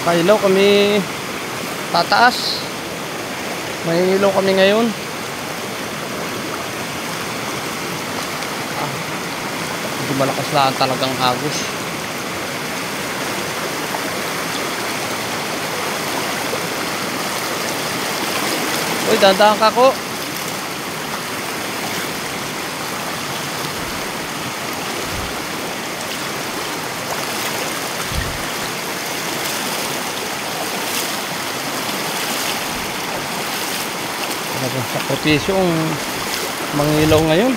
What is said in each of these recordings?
Kailaw kami tataas. May ilaw kami ngayon. Hindi malakas lang talagang agos. Uy, dahan-dahan ka ko. Sa potisyong mangilaw ngayon.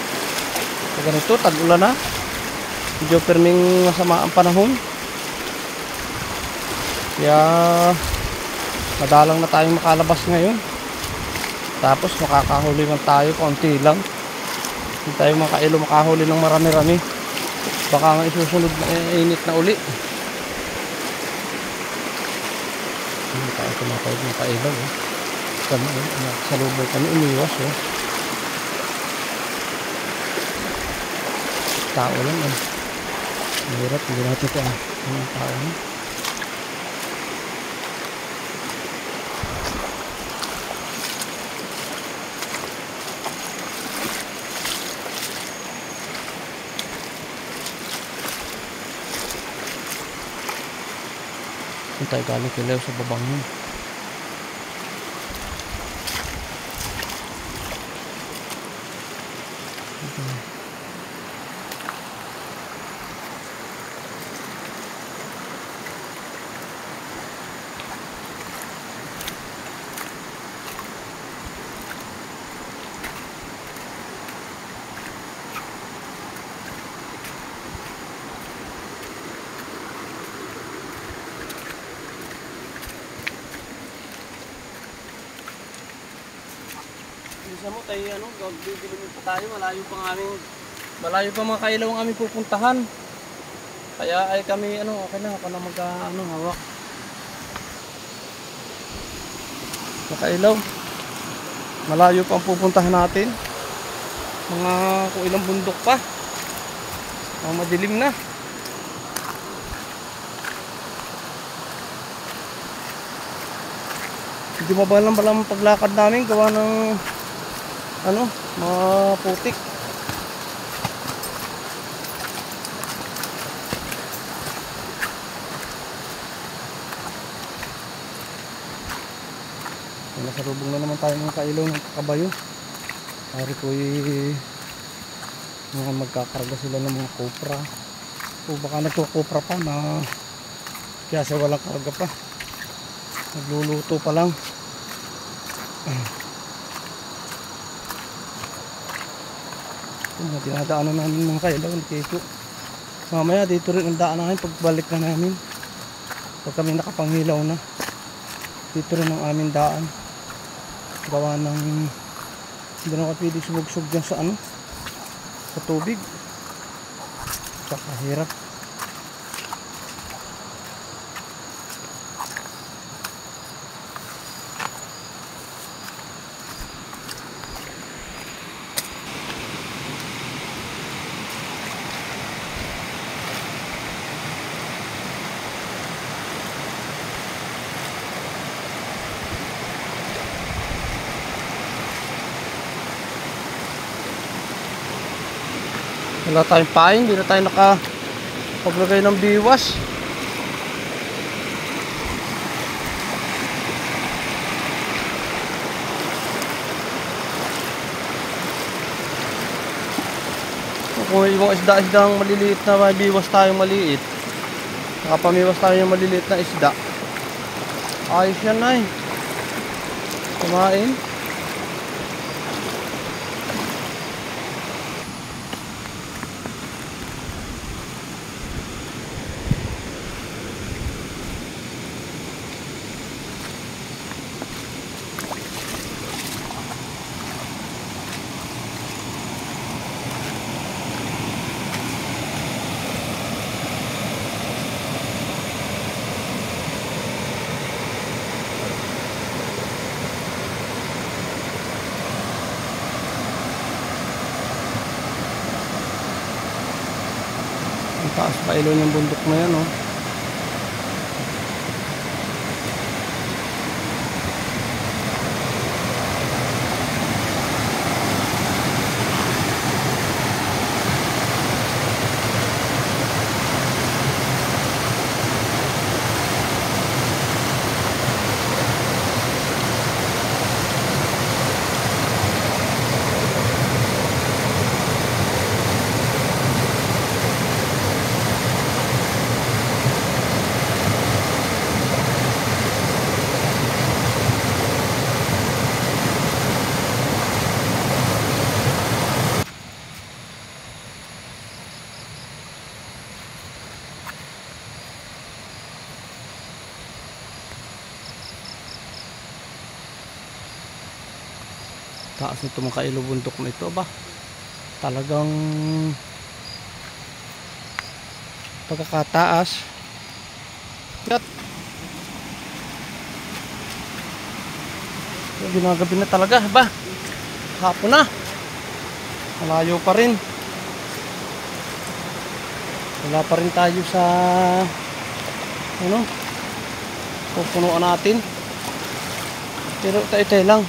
Sa ganito, tag-ulan na. Medyo perming masama ang panahon. Kaya madalang na tayong makalabas ngayon. Tapos makakahuli man tayo, konti lang. Hindi tayo makahuli ng marami-rami. Baka nga isusunod na init na uli. Hindi tayo tumatawag ng kailaw. Kami, sa lubay kami umiwas. Tao lang. Mahirap, hindi natin ito ang tao. Kung tayo galing kilaw sa babang yun. Isa mo tayo bibilimin pa tayo, malayo pa mga kailaw ang aming pupuntahan. Kaya ay kami okay na ako na hawak. Mga kailaw, malayo pa ang pupuntahan natin. Mga kung ilang bundok pa. Madilim na. Hindi mabalang paglakad namin gawa ng mga putik. Nasalubong na naman tayo ng kailaw ng kabayo. Pari ko mga magkakarga sila ng mga kopra. O baka nagkukopra pa na kaya sa walang karga pa. Nagluluto pa lang. Dinadaanan namin mga kailaw dito. Mamaya dito rin ang daan namin pagbalik na namin. Pag kami nakapanghilaw na, dito rin ang aming daan. Gawa ng hindi na pwede sumugsog dyan sa tubig. Kakahirap. Wala tayong paing, hindi na tayo nakapaglagay ng biwas. Kung yung isda-isdang maliliit na may biwas tayong maliit, nakapamiwas tayo yung maliliit na isda, ayos yan na kumain. Taas pa ilon yung bundok na yan Taas nito mga kailo, bundok na ito ba. Talagang pagkakataas. Gat. Ginagabi na talaga ba. Hapon na. Malayo pa rin. Wala pa rin tayo sa ano pupunuan natin. Pero tayo lang.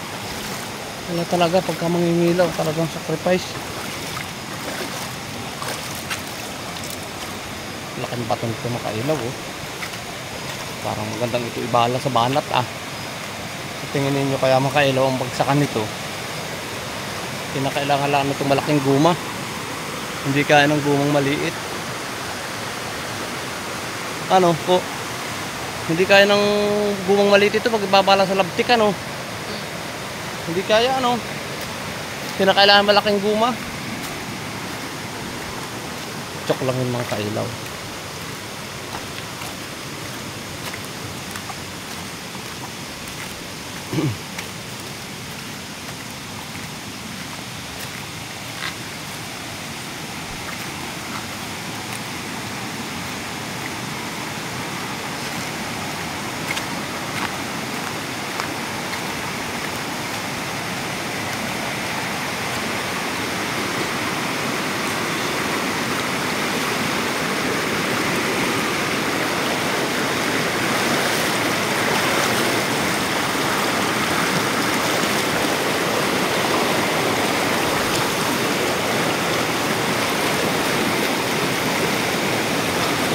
Wala talaga pagka mangingilaw, talagang sacrifice. Laking baton ito makailaw oh. Parang magandang ito ibala sa banat ah. Tingnan ninyo kaya makailaw ang bagsakan nito. Kinakailangan lang itong malaking guma. Hindi kaya ng gumang maliit. Ano po? Hindi kaya ng gumang maliit ito pag ibabala sa labtik ano. Hindi kaya ano. Kinakailangan malaking guma. Chok lang yung mga kailaw.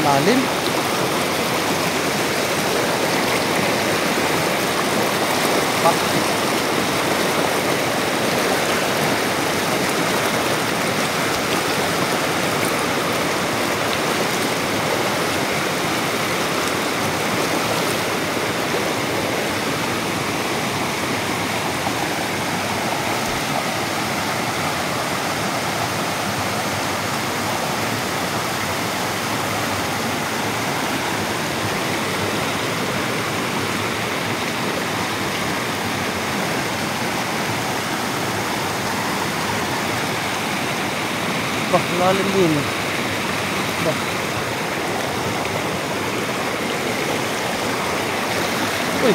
Lalim. Bah, lalim din. Bah. Uy.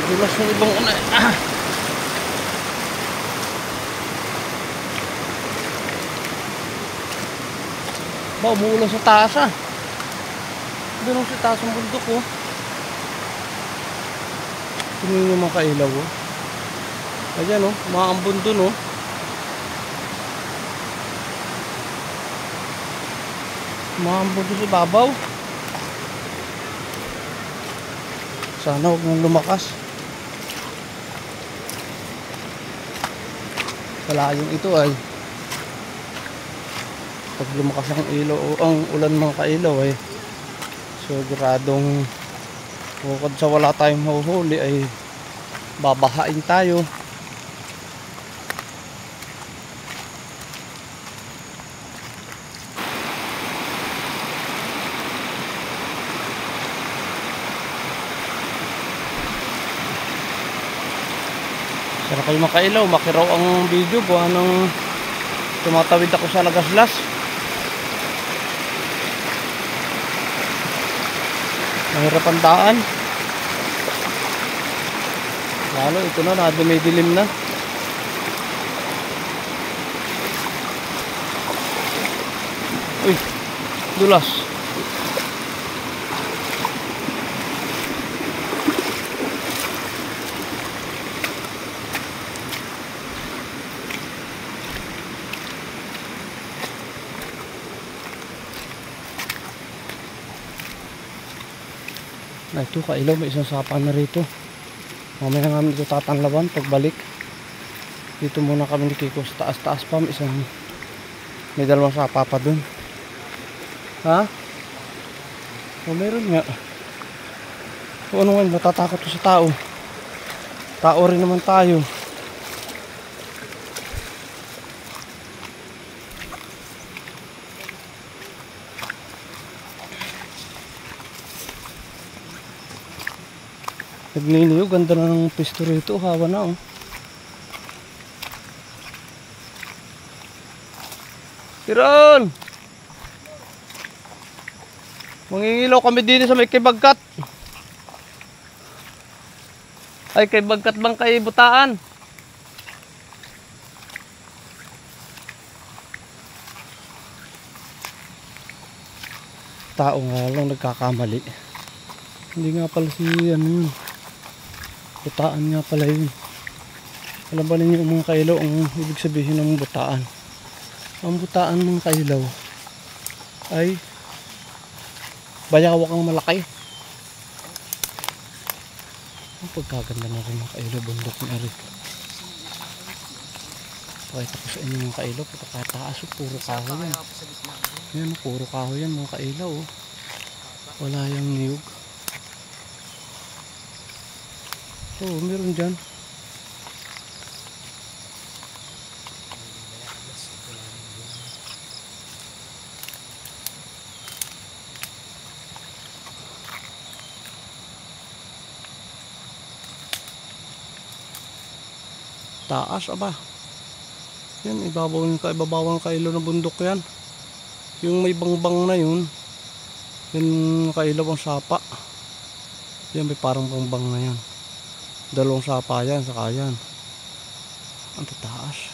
Dulas ng ibang una. Ah. Ba, umuulan sa taas ah. Doon sa taas ng bundok oh. Tingnan yung mga kailaw oh. Ayan oh, maambon dun oh. Maambon doon sa babaw. Sana huwag mong lumakas. Kalayong ito ay pag lumakas ang ilaw o ang ulan mga kailaw ay siguradong bukod sa wala tayong mahuhuli ay babahain tayo. Sana kayo makailaw, makiraw ang video gawa ng tumatawid ako sa lagaslas. Mahirap ang daan. Lalo ito na, dumidilim na. Uy, dulas. Na ito kailaw, may isang sapa na rito. Mamaya namin ito tatanlawan pagbalik. Dito muna kami ni Kiko sa taas-taas pa. May dalawang sapa pa dun. Ha? O meron nga. O ano nga, natatakot to sa tao. Tao rin naman tayo. Nagniniyo, ganda na ng pisto rito, hawa na oh. Tiron! Mangingilaw kami din sa may Kibagkat. Ay, Kibagkat bang kay Butaan? Tao nga lang nagkakamali. Hindi nga pala si ano yun. Butaan nga pala yun. Alam ba ninyo mga kailaw ang ibig sabihin ng butaan? Ang butaan ng kailaw ay bayawak ang malaki. Ang pagkaganda na rin mga kailaw, bundok ni Arik. Pakita ko sa inyo mga kailaw, pagkataas o puro kahoy yan. Yan, puro kahoy yan mga kailaw. Oh. Wala yung niyog. Oh, meron dyan. Taas aba. Yan, ibabaw yung kailaw na bundok yan. Yung may bangbang na yun, yan kailaw ang sapa. Yan may parang bangbang na yan. Dalawang sapa yan, saka yan. Ang tataas.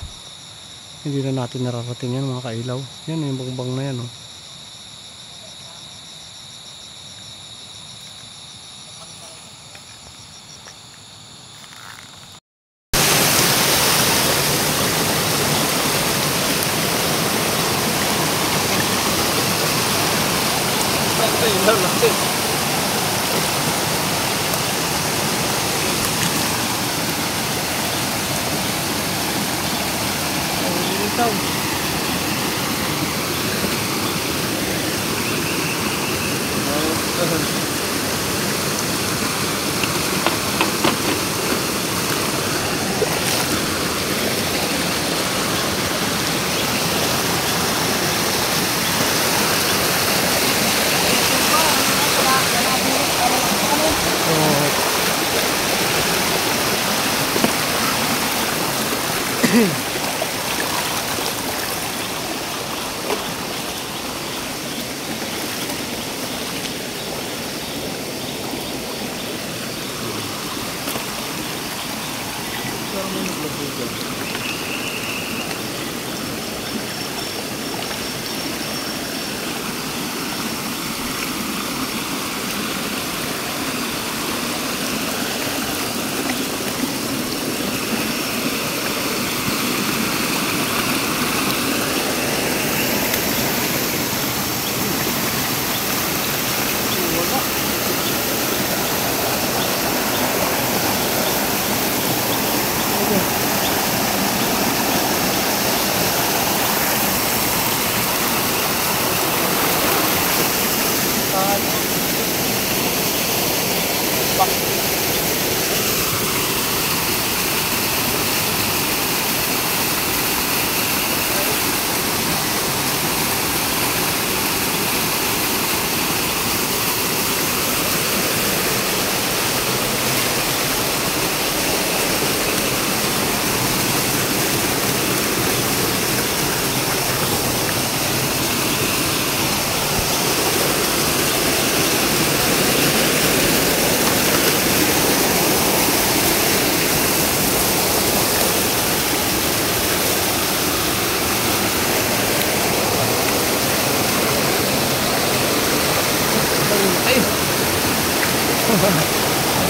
Hindi na natin nararating yan mga kailaw. Yan yung bangbang na yan. Oh. Laki.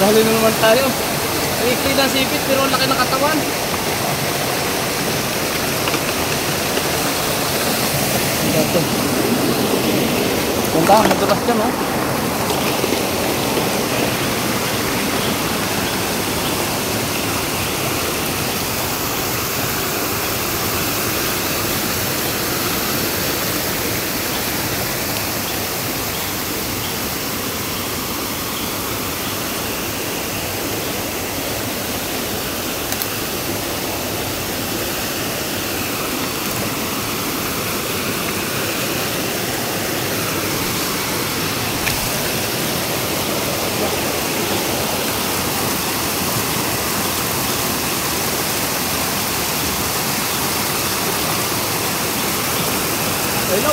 Dahil na naman tayo. Ikli ng sipit pero laki ng katawan. Ito. Ganda, madulas dyan oh.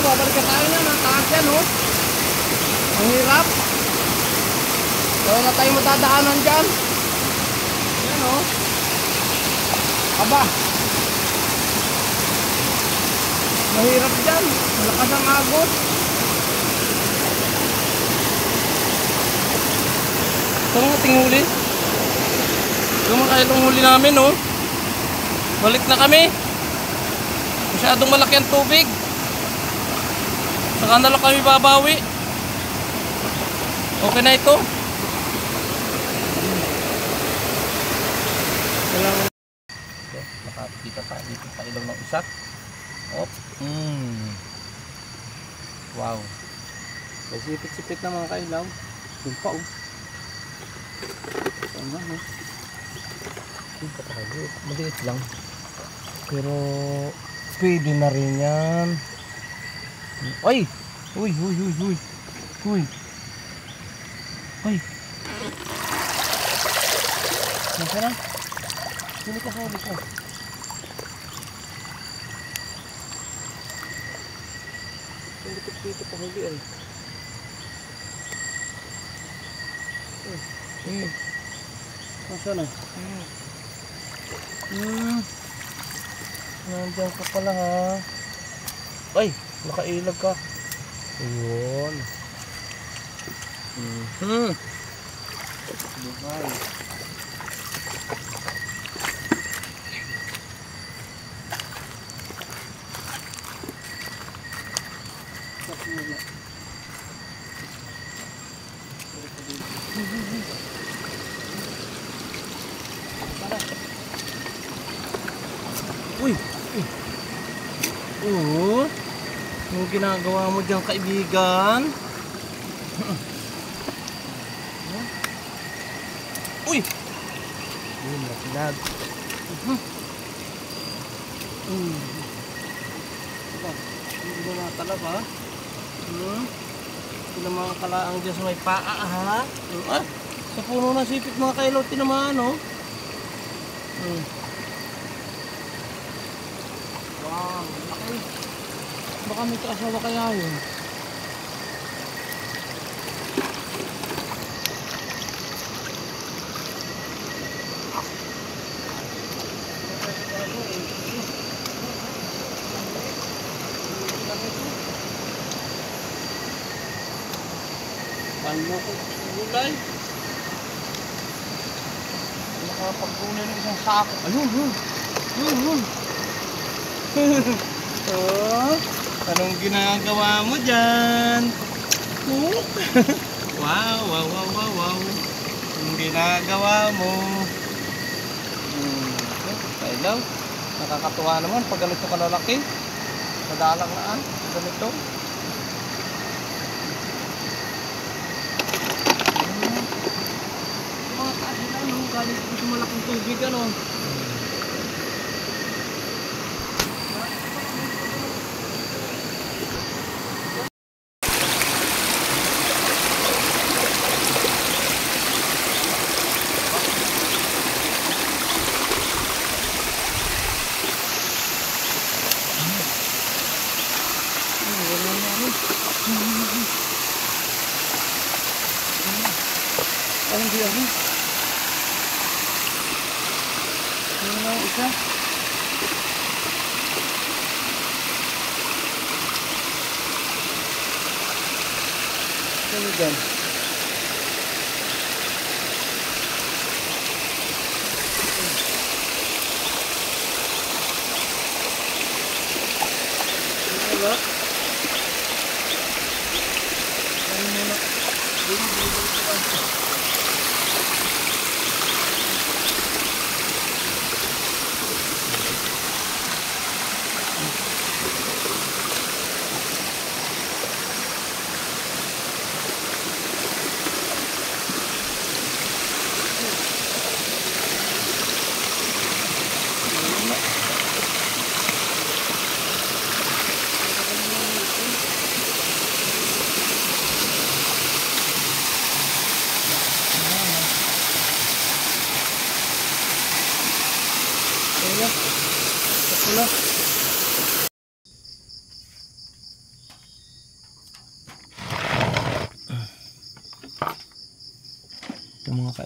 babalikan tayo na. Nataas yan, oh. Ang hirap. Wala na tayo matadaanan dyan. Yan, oh. Aba. Mahirap dyan. Malakas ang agos. Ito mga tinghuli. Ito mga kailong huli namin, oh. Balik na kami. Masyadong malaki ang tubig. Saka na lang kami babawi. Okay na ito. Nakakita tayo dito sa ilong ng isak. Op. Wow. May sipit-sipit na mga kailaw. Yun pa, oh. Ito nga, oh. Yun pa tayo. Maliit lang. Pero pwede na rin yan. Ay! Uy, uy, uy, uy. Uy. Ay. Nasaan na? Sino ka sa ulit mo? Dito pa huli ay. Nasaan na? Nandiyan ka pala ha. Ay! Nakailag ka. Ayun. Buhay. Uy! Oo. Anong ginagawa mo dyan, kaibigan? Uy! Yun, nakilag. Ito, hindi mo natalab ha? Tinamahan ka lang dyan sa may paa ha? Sa puno ng sipit mga kailaw, tinamahan oh. Wow, laki. Baka may kaasawa kaya yun. Paano ko gulay? Nakapag-gulay ng isang sako. Ayun. Oh, anong ginagawa mo dyan? Wow. Anong ginagawa mo? Kailaw, nakakatuwa naman pag ganito kalalaki. Madalang na ganito. Mga taas na galing dito sa malaking tubig ano. Parang di ako. Ano na isa? Ano dyan? Wala. Ano muna?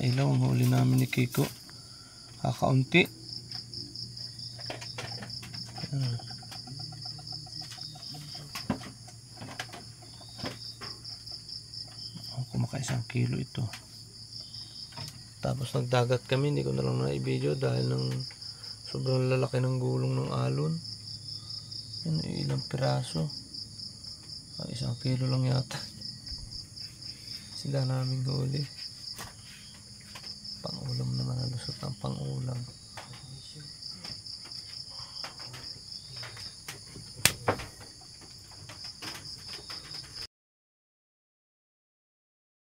Nakailaw ang huli namin ni Kiko. Kakaunti. Kumaka 1 kilo ito. Tapos nagdagat kami, hindi ko na lang na-video dahil ng sobrang lalaki ng gulong ng alon. Yan, ilang piraso. 1 kilo lang yata. Sila naming huli. Pang-ulam naman, nalusot ang pang-ulam.